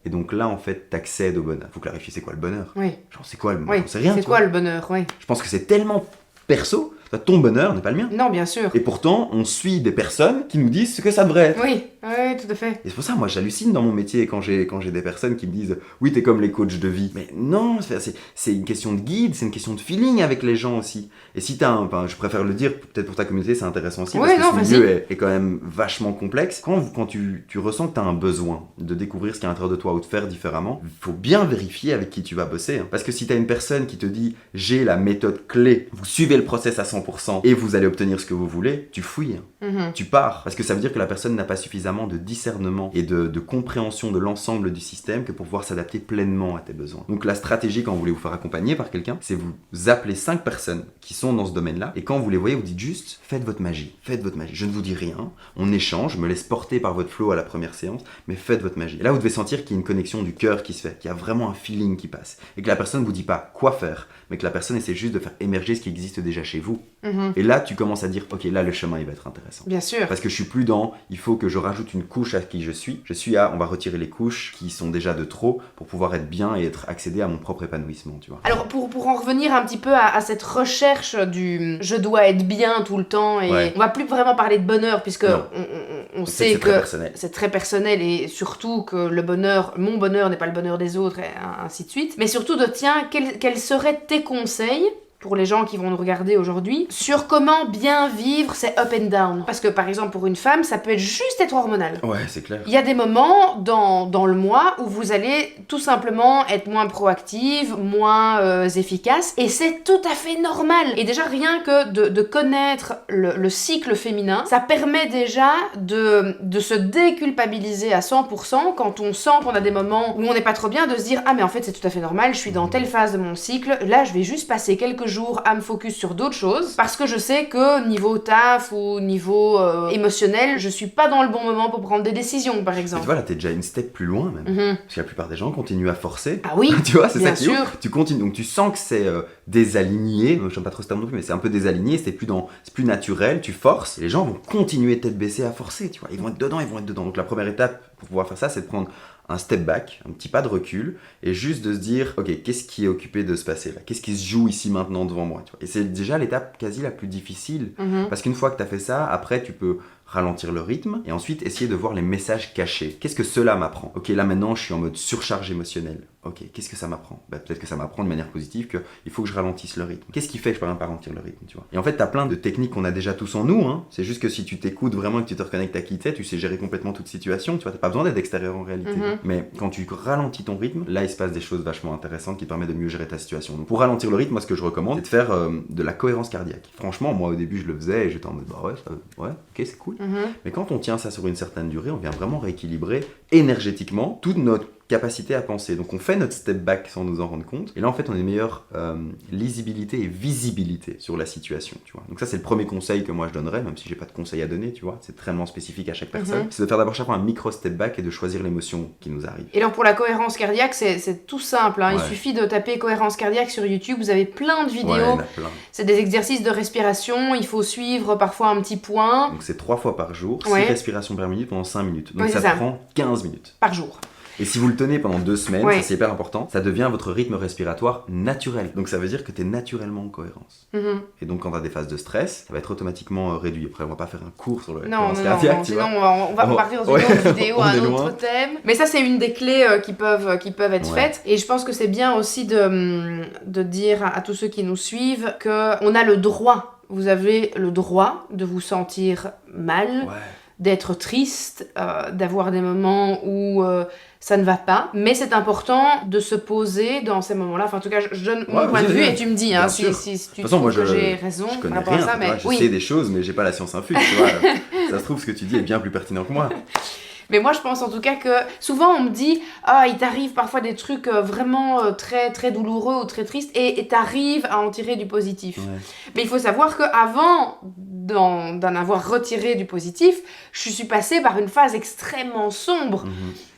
Et donc là, en fait, t'accèdes au bonheur. Faut clarifier c'est quoi le bonheur. Oui, Genre, c'est quoi le bonheur? oui. J'en sais rien, C'est tu quoi vois. le bonheur, oui. Je pense que c'est tellement perso. Ton bonheur n'est pas le mien. Non, bien sûr. Et pourtant, on suit des personnes qui nous disent ce que ça devrait être. Oui, tout à fait. Et c'est pour ça, moi, j'hallucine dans mon métier quand j'ai des personnes qui me disent « Oui, t'es comme les coachs de vie. » Mais non, c'est une question de guide, c'est une question de feeling avec les gens aussi. Et si t'as je préfère le dire, peut-être pour ta communauté, c'est intéressant aussi, Ouais, parce non, que ce vas-y. milieu est quand même vachement complexe. Quand tu ressens que t'as un besoin de découvrir ce qu'il y a à l'intérieur de toi ou de faire différemment, il faut bien vérifier avec qui tu vas bosser. Hein. Parce que si t'as une personne qui te dit « J'ai la méthode clé, vous suivez le process à 100% et vous allez obtenir ce que vous voulez », tu fouilles. Hein. Tu pars. Parce que ça veut dire que la personne n'a pas suffisamment suffisamment de discernement et de compréhension de l'ensemble du système que pour pouvoir s'adapter pleinement à tes besoins. Donc la stratégie quand vous voulez vous faire accompagner par quelqu'un, c'est vous appelez 5 personnes qui sont dans ce domaine-là et quand vous les voyez, vous dites juste faites votre magie, je ne vous dis rien, on échange, je me laisse porter par votre flow à la première séance, mais faites votre magie. Et là vous devez sentir qu'il y a une connexion du cœur qui se fait, qu'il y a vraiment un feeling qui passe et que la personne ne vous dit pas quoi faire, mais que la personne essaie juste de faire émerger ce qui existe déjà chez vous. Et là tu commences à dire ok, là le chemin il va être intéressant. Bien sûr. Parce que je suis plus dans il faut que je rajoute une couche à qui je suis à on va retirer les couches qui sont déjà de trop pour pouvoir être bien et accéder à mon propre épanouissement, tu vois. Alors pour en revenir un petit peu à cette recherche du je dois être bien tout le temps et on va plus vraiment parler de bonheur puisque on sait que c'est très personnel et surtout que le bonheur, mon bonheur n'est pas le bonheur des autres et ainsi de suite. Mais surtout quels seraient tes conseils pour les gens qui vont nous regarder aujourd'hui, sur comment bien vivre ces up and down. Parce que par exemple pour une femme, ça peut être juste être hormonal. Ouais, c'est clair. Il y a des moments dans le mois où vous allez tout simplement être moins proactive, moins efficace, et c'est tout à fait normal. Et déjà rien que de connaître le cycle féminin, ça permet déjà de se déculpabiliser à 100% quand on sent qu'on a des moments où on n'est pas trop bien, de se dire ah mais en fait c'est tout à fait normal, je suis dans telle phase de mon cycle, là je vais juste passer quelques jours à me focus sur d'autres choses parce que je sais que niveau taf ou niveau émotionnel, je suis pas dans le bon moment pour prendre des décisions par exemple. Et tu vois là t'es déjà une step plus loin même. Parce que la plupart des gens continuent à forcer. Ah oui. Tu vois, c'est ça bien qui est sûr. ouf. Tu continues, donc tu sens que c'est désaligné. Je n'aime pas trop ce terme non plus, mais c'est un peu désaligné. C'est plus naturel. Tu forces. Et les gens vont continuer tête baissée à forcer. Tu vois, ils vont être dedans. Donc la première étape pour pouvoir faire ça, c'est de prendre un step back, un petit pas de recul, et juste de se dire, ok, qu'est-ce qui est occupé de se passer là? Qu'est-ce qui se joue ici maintenant devant moi, tu vois? Et c'est déjà l'étape quasi la plus difficile, parce qu'une fois que tu as fait ça, après tu peux ralentir le rythme, et ensuite essayer de voir les messages cachés. Qu'est-ce que cela m'apprend? Ok, là maintenant je suis en mode surcharge émotionnelle. Ok, qu'est-ce que ça m'apprend? Peut-être que ça m'apprend de manière positive qu'il faut que je ralentisse le rythme. Qu'est-ce qui fait que je peux pas ralentir le rythme, tu vois? Et en fait, t'as plein de techniques qu'on a déjà tous en nous, hein. C'est juste que si tu t'écoutes vraiment et que tu te reconnectes à qui t'es, tu sais gérer complètement toute situation, tu vois, t'as pas besoin d'être extérieur en réalité. Mais quand tu ralentis ton rythme, là il se passe des choses vachement intéressantes qui te permettent de mieux gérer ta situation. Donc pour ralentir le rythme, moi ce que je recommande, c'est de faire de la cohérence cardiaque. Franchement, moi au début je le faisais et j'étais en mode bah ouais, ok, c'est cool. Mais quand on tient ça sur une certaine durée, on vient vraiment rééquilibrer énergétiquement toute notre capacité à penser. Donc on fait notre step back sans nous en rendre compte. Et là en fait on a une meilleure lisibilité et visibilité sur la situation, tu vois. Donc ça c'est le premier conseil que moi je donnerais, même si j'ai pas de conseil à donner, tu vois. C'est très spécifique à chaque personne. C'est de faire d'abord chaque fois un micro step back et de choisir l'émotion qui nous arrive. Et donc pour la cohérence cardiaque, c'est tout simple, hein. Il suffit de taper cohérence cardiaque sur YouTube, vous avez plein de vidéos. Ouais, il y en a plein. C'est des exercices de respiration, il faut suivre parfois un petit point. Donc c'est 3 fois par jour, 6 respirations par minute pendant 5 minutes. Donc ça prend 15 minutes. Par jour. Et si vous le tenez pendant 2 semaines, ça c'est hyper important, ça devient votre rythme respiratoire naturel. Donc ça veut dire que tu es naturellement en cohérence. Et donc quand tu as des phases de stress, ça va être automatiquement réduit. Après on va pas faire un cours sur le cohérence cardiaque, tu vois. Sinon on va partir dans une autre vidéo, un autre thème. Mais ça c'est une des clés qui peuvent être faites. Et je pense que c'est bien aussi de dire à tous ceux qui nous suivent qu'on a le droit, vous avez le droit de vous sentir mal, d'être triste, d'avoir des moments où ça ne va pas, mais c'est important de se poser dans ces moments-là. Enfin, en tout cas, je donne mon point de vue et tu me dis hein, si tu trouves que j'ai raison je connais par rapport rien, à ça. Mais je sais des choses, mais j'ai pas la science infuse, tu vois. Ça se trouve, ce que tu dis est bien plus pertinent que moi. Mais moi, je pense en tout cas que souvent on me dit ah, il t'arrive parfois des trucs vraiment très très douloureux ou très tristes et t'arrives à en tirer du positif. Mais il faut savoir qu'avant d'en avoir retiré du positif, je suis passée par une phase extrêmement sombre.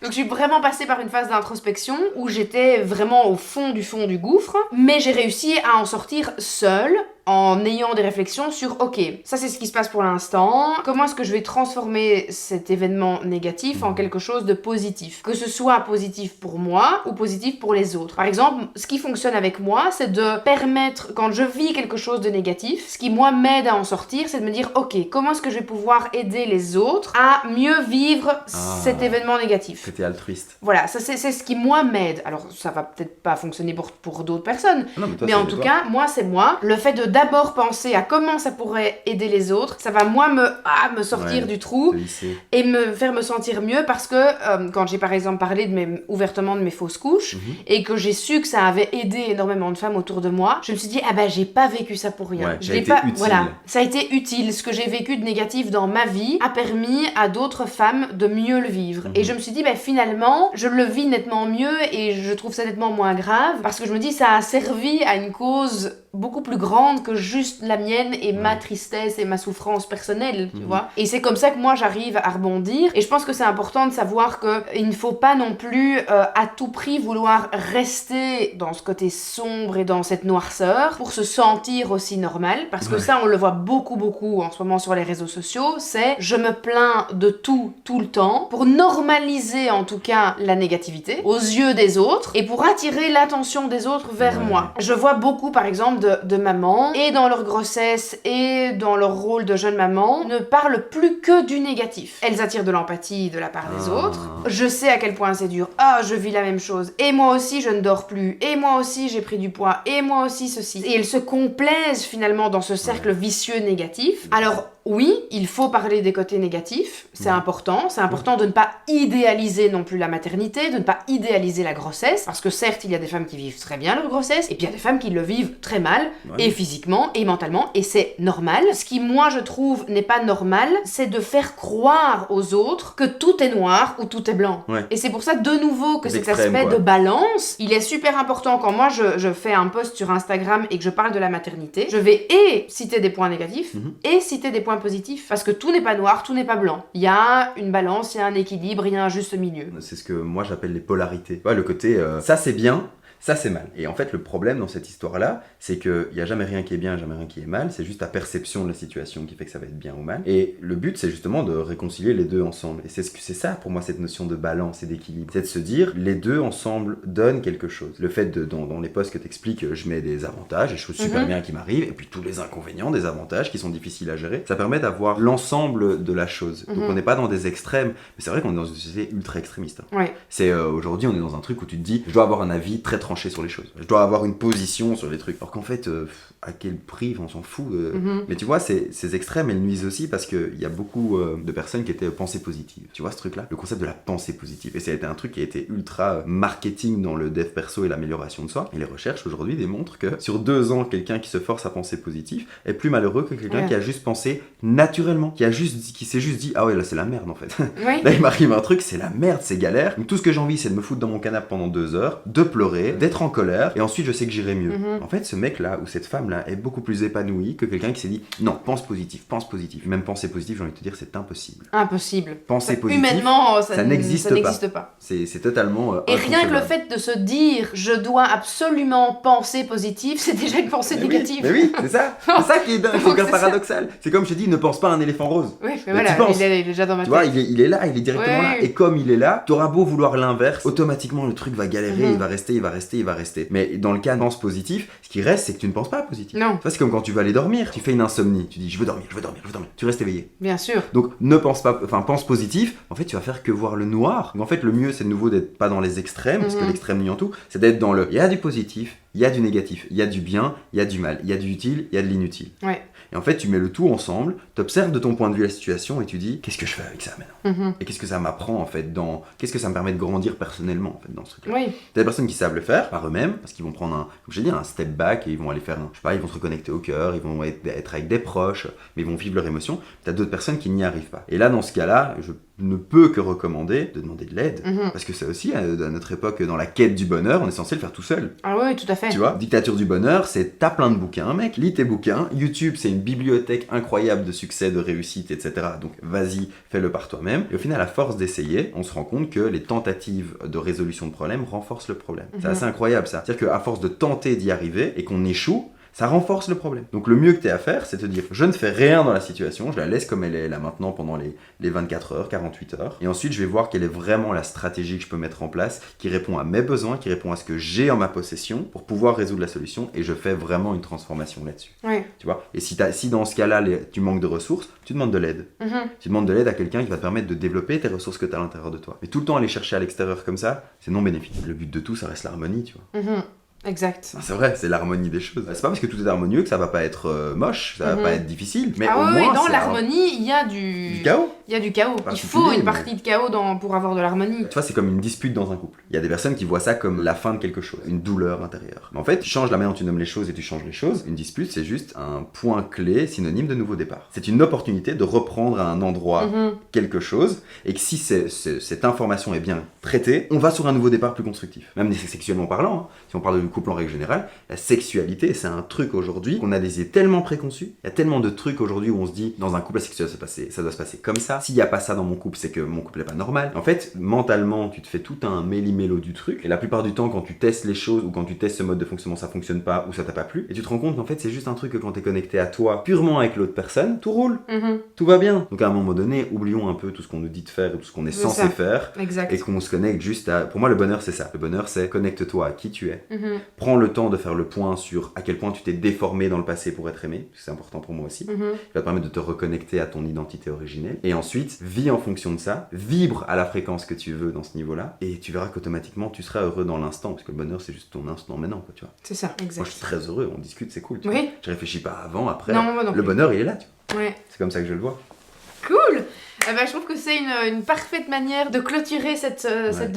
Donc je suis vraiment passée par une phase d'introspection où j'étais vraiment au fond du gouffre, mais j'ai réussi à en sortir seule en ayant des réflexions sur ok, ça c'est ce qui se passe pour l'instant, comment est-ce que je vais transformer cet événement négatif en quelque chose de positif, que ce soit positif pour moi ou positif pour les autres. Par exemple, ce qui fonctionne avec moi, c'est de permettre, quand je vis quelque chose de négatif, ce qui moi m'aide à en sortir, c'est de me dire ok, comment est-ce que je vais pouvoir aider les autres à mieux vivre cet événement négatif. C'était altruiste. Voilà, ça c'est ce qui moi m'aide. Alors ça va peut-être pas fonctionner pour d'autres personnes, non, mais en tout cas, moi c'est moi, le fait d'abord penser à comment ça pourrait aider les autres. Ça va moi me sortir du trou et me faire me sentir mieux parce que quand j'ai par exemple parlé ouvertement de mes fausses couches et que j'ai su que ça avait aidé énormément de femmes autour de moi, je me suis dit ah ben j'ai pas vécu ça pour rien. Ouais, utile. Voilà, ça a été utile. Ce que j'ai vécu de négatif dans ma vie a permis à d'autres femmes de mieux le vivre. Et je me suis dit ben finalement je le vis nettement mieux et je trouve ça nettement moins grave parce que je me dis ça a servi à une cause beaucoup plus grande que juste la mienne et ma tristesse et ma souffrance personnelle, tu vois. Et c'est comme ça que moi j'arrive à rebondir. Et je pense que c'est important de savoir qu'il ne faut pas non plus à tout prix vouloir rester dans ce côté sombre et dans cette noirceur pour se sentir aussi normal. Parce que ça, on le voit beaucoup en ce moment sur les réseaux sociaux, c'est je me plains de tout le temps pour normaliser en tout cas la négativité aux yeux des autres et pour attirer l'attention des autres vers moi. Je vois beaucoup par exemple de mamans et dans leur grossesse et dans leur rôle de jeune maman ne parlent plus que du négatif. Elles attirent de l'empathie de la part des autres. Je sais à quel point c'est dur. Ah, je vis la même chose. Et moi aussi, je ne dors plus. Et moi aussi, j'ai pris du poids. Et moi aussi, ceci. Et elles se complaisent finalement dans ce cercle vicieux négatif. Alors, oui, il faut parler des côtés négatifs, c'est important. C'est important de ne pas idéaliser non plus la maternité, de ne pas idéaliser la grossesse, parce que certes, il y a des femmes qui vivent très bien leur grossesse, et puis il y a des femmes qui le vivent très mal, et physiquement, et mentalement, et c'est normal. Ce qui, moi, je trouve, n'est pas normal, c'est de faire croire aux autres que tout est noir ou tout est blanc. Et c'est pour ça, de nouveau, que cet aspect de balance, il est super important. Quand moi, je fais un post sur Instagram et que je parle de la maternité, je vais citer des points négatifs, et citer des points positif parce que tout n'est pas noir, tout n'est pas blanc. Il y a une balance, il y a un équilibre, il y a un juste milieu. C'est ce que moi j'appelle les polarités. Ouais, le côté ça c'est bien, ça c'est mal. Et en fait le problème dans cette histoire-là, c'est qu'il n'y a jamais rien qui est bien, jamais rien qui est mal, c'est juste ta perception de la situation qui fait que ça va être bien ou mal. Et le but c'est justement de réconcilier les deux ensemble. Et c'est ça pour moi cette notion de balance et d'équilibre. C'est de se dire les deux ensemble donnent quelque chose. Le fait dans les posts que t'expliques, je mets des avantages, des choses super bien qui m'arrivent, et puis tous les inconvénients, des avantages qui sont difficiles à gérer. Ça permet d'avoir l'ensemble de la chose. Donc on n'est pas dans des extrêmes, mais c'est vrai qu'on est dans une société ultra extrémiste. C'est aujourd'hui on est dans un truc où tu te dis je dois avoir un avis très tranché sur les choses. Je dois avoir une position sur les trucs. Alors qu'en fait, à quel prix, on s'en fout. Mais tu vois, ces extrêmes, elles nuisent aussi parce qu'il y a beaucoup de personnes qui étaient pensée positive. Tu vois ce truc-là? Le concept de la pensée positive. Et ça a été un truc qui a été ultra marketing dans le dev perso et l'amélioration de soi. Et les recherches aujourd'hui démontrent que sur 2 ans, quelqu'un qui se force à penser positif est plus malheureux que quelqu'un qui a juste pensé naturellement, qui s'est juste dit ah ouais là c'est la merde en fait. Là il m'arrive un truc, c'est la merde, c'est galère. Donc, tout ce que j'ai envie c'est de me foutre dans mon canapé pendant 2 heures, de pleurer, d'être en colère et ensuite je sais que j'irai mieux. En fait ce mec là ou cette femme là est beaucoup plus épanoui que quelqu'un qui s'est dit non, pense positif. Même penser positif, j'ai envie de te dire c'est impossible. Penser positif, humainement ça n'existe pas. C'est totalement et rien que le fait de se dire je dois absolument penser positif, c'est déjà une pensée négative. Mais oui, c'est ça. C'est ça qui est dingue, c'est encore paradoxal. C'est comme je te dis, ne pense pas à un éléphant rose. Oui, mais voilà, il est déjà dans ma tête. Tu vois, il est là, il est directement là. Et comme il est là, t'auras beau vouloir l'inverse, automatiquement le truc va galérer, il va rester. Mais dans le cas de pense positif, ce qui reste, c'est que tu ne penses pas positif. Non. Tu vois, c'est comme quand tu vas aller dormir, tu fais une insomnie, tu dis je veux dormir. Tu restes éveillé. Bien sûr. Donc pense positif, en fait tu vas faire que voir le noir. Donc en fait le mieux c'est de nouveau d'être pas dans les extrêmes, parce que l'extrême nuit en tout, c'est d'être dans il y a du positif, il y a du négatif, il y a du bien, il y a du mal, il y a du utile, il y a de l'inutile. Et en fait, tu mets le tout ensemble, t'observes de ton point de vue la situation et tu dis qu'est-ce que je fais avec ça maintenant et qu'est-ce que ça m'apprend en fait qu'est-ce que ça me permet de grandir personnellement en fait dans ce truc-là. T'as des personnes qui savent le faire par eux-mêmes parce qu'ils vont prendre comme je dis, un step back et ils vont aller faire ils vont se reconnecter au cœur, ils vont être avec des proches, mais ils vont vivre leurs émotions. T'as d'autres personnes qui n'y arrivent pas. Et là, dans ce cas-là, je ne peux que recommander de demander de l'aide parce que c'est aussi à notre époque dans la quête du bonheur, on est censé le faire tout seul. Ah oui, tout à fait. Tu vois, dictature du bonheur, c'est t'as plein de bouquins, mec, lis tes bouquins. YouTube, c'est une bibliothèque incroyable de succès, de réussite, etc. Donc vas-y, fais-le par toi-même. Et au final, à force d'essayer, on se rend compte que les tentatives de résolution de problèmes renforcent le problème. C'est assez incroyable ça. C'est-à-dire qu'à force de tenter d'y arriver et qu'on échoue, ça renforce le problème. Donc le mieux que tu aies à faire, c'est de te dire je ne fais rien dans la situation, je la laisse comme elle est là maintenant pendant les 24 heures, 48 heures. Et ensuite, je vais voir quelle est vraiment la stratégie que je peux mettre en place qui répond à mes besoins, qui répond à ce que j'ai en ma possession pour pouvoir résoudre la solution. Et je fais vraiment une transformation là-dessus. Tu vois. Et si dans ce cas-là, tu manques de ressources, tu demandes de l'aide. Tu demandes de l'aide à quelqu'un qui va te permettre de développer tes ressources que tu as à l'intérieur de toi. Mais tout le temps aller chercher à l'extérieur comme ça, c'est non bénéfique. Le but de tout, ça reste l'harmonie, tu vois. Exact. C'est vrai, c'est l'harmonie des choses. C'est pas parce que tout est harmonieux que ça va pas être moche, ça va pas être difficile, mais Ah au oui, moins dans c'est l'harmonie, il y a du chaos. Il y a du chaos. Il Particulier, faut une mais- partie de chaos pour avoir de l'harmonie. Tu vois, c'est comme une dispute dans un couple. Il y a des personnes qui voient ça comme la fin de quelque chose, une douleur intérieure. Mais en fait, tu changes la manière dont tu nommes les choses et tu changes les choses. Une dispute, c'est juste un point clé synonyme de nouveau départ. C'est une opportunité de reprendre à un endroit quelque chose, et que si cette information est bien traitée, on va sur un nouveau départ plus constructif. Même sexuellement parlant, hein. Si on parle du couple en règle générale, la sexualité, c'est un truc aujourd'hui qu'on a des idées tellement préconçues. Il y a tellement de trucs aujourd'hui où on se dit, dans un couple, la sexualité, ça doit se passer comme ça. S'il n'y a pas ça dans mon couple, c'est que mon couple n'est pas normal. En fait, mentalement, tu te fais tout un méli-mélo du truc, et la plupart du temps, quand tu testes les choses, ou quand tu testes ce mode de fonctionnement, ça fonctionne pas, ou ça t'a pas plu, et tu te rends compte qu'en fait, c'est juste un truc que quand t'es connecté à toi, purement avec l'autre personne, tout roule. Tout va bien. Donc à un moment donné, oublions un peu tout ce qu'on nous dit de faire et tout ce qu'on est C'est censé ça. faire, Exact. et qu'on se connecte juste à... Pour moi, le bonheur, c'est ça. Le bonheur, c'est connecte-toi à qui tu es. Prends le temps de faire le point sur à quel point tu t'es déformé dans le passé pour être aimé, parce que c'est important pour moi aussi. Qui va te permettre de te reconnecter à ton identité originelle. Et ensuite, vis en fonction de ça, vibre à la fréquence que tu veux dans ce niveau-là, et tu verras qu'automatiquement, tu seras heureux dans l'instant, parce que le bonheur, c'est juste ton instant maintenant, quoi, tu vois. C'est ça, Moi, exact. je suis très heureux, on discute, c'est cool. Tu Oui. vois. Je réfléchis pas avant, après. Non, moi non Le plus. bonheur, il est là, tu vois. Ouais. C'est comme ça que je le vois. Cool. Je trouve que c'est une parfaite manière de clôturer cette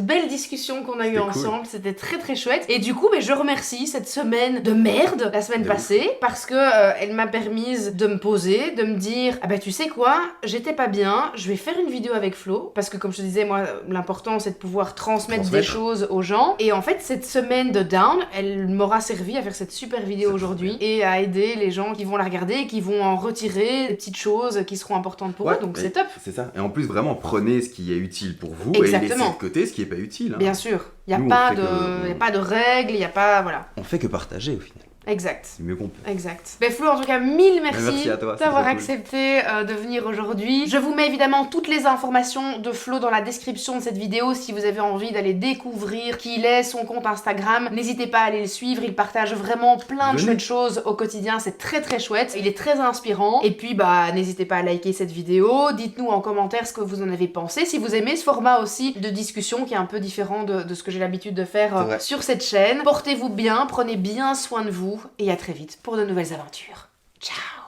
belle discussion qu'on a eue C'était ensemble. cool. C'était très très chouette. Et du coup, je remercie cette semaine de merde, la semaine De passée, parce que elle m'a permise de me poser, de me dire, ah bah tu sais quoi, j'étais pas bien, je vais faire une vidéo avec Flo, parce que comme je te disais, moi, l'important c'est de pouvoir transmettre des choses aux gens. Et en fait, cette semaine de down, elle m'aura servi à faire cette super vidéo C'est aujourd'hui et à aider les gens qui vont la regarder et qui vont en retirer des petites choses qui seront importantes pour eux. Donc mais c'est top. C'est ça. Et en plus, vraiment, prenez ce qui est utile pour vous Exactement. et laissez de côté ce qui est pas utile. Hein. Bien sûr, il n'y a, Nous, on pas fait de- que- y a pas de règles, il n'y a pas... Voilà, On fait que partager au final. exact. C'est mieux qu'on peut. Exact. Flo, en tout cas, mille merci, Merci à toi, c'est d'avoir trop cool. accepté de venir aujourd'hui. Je vous mets évidemment toutes les informations de Flo dans la description de cette vidéo si vous avez envie d'aller découvrir qui il est, son compte Instagram. N'hésitez pas à aller le suivre, il partage vraiment plein de Venez. chouettes choses au quotidien, c'est très très chouette. Il est très inspirant. Et puis, n'hésitez pas à liker cette vidéo, dites-nous en commentaire ce que vous en avez pensé. Si vous aimez ce format aussi de discussion qui est un peu différent de ce que j'ai l'habitude de faire C'est vrai. sur cette chaîne. Portez-vous bien, prenez bien soin de vous et à très vite pour de nouvelles aventures. Ciao!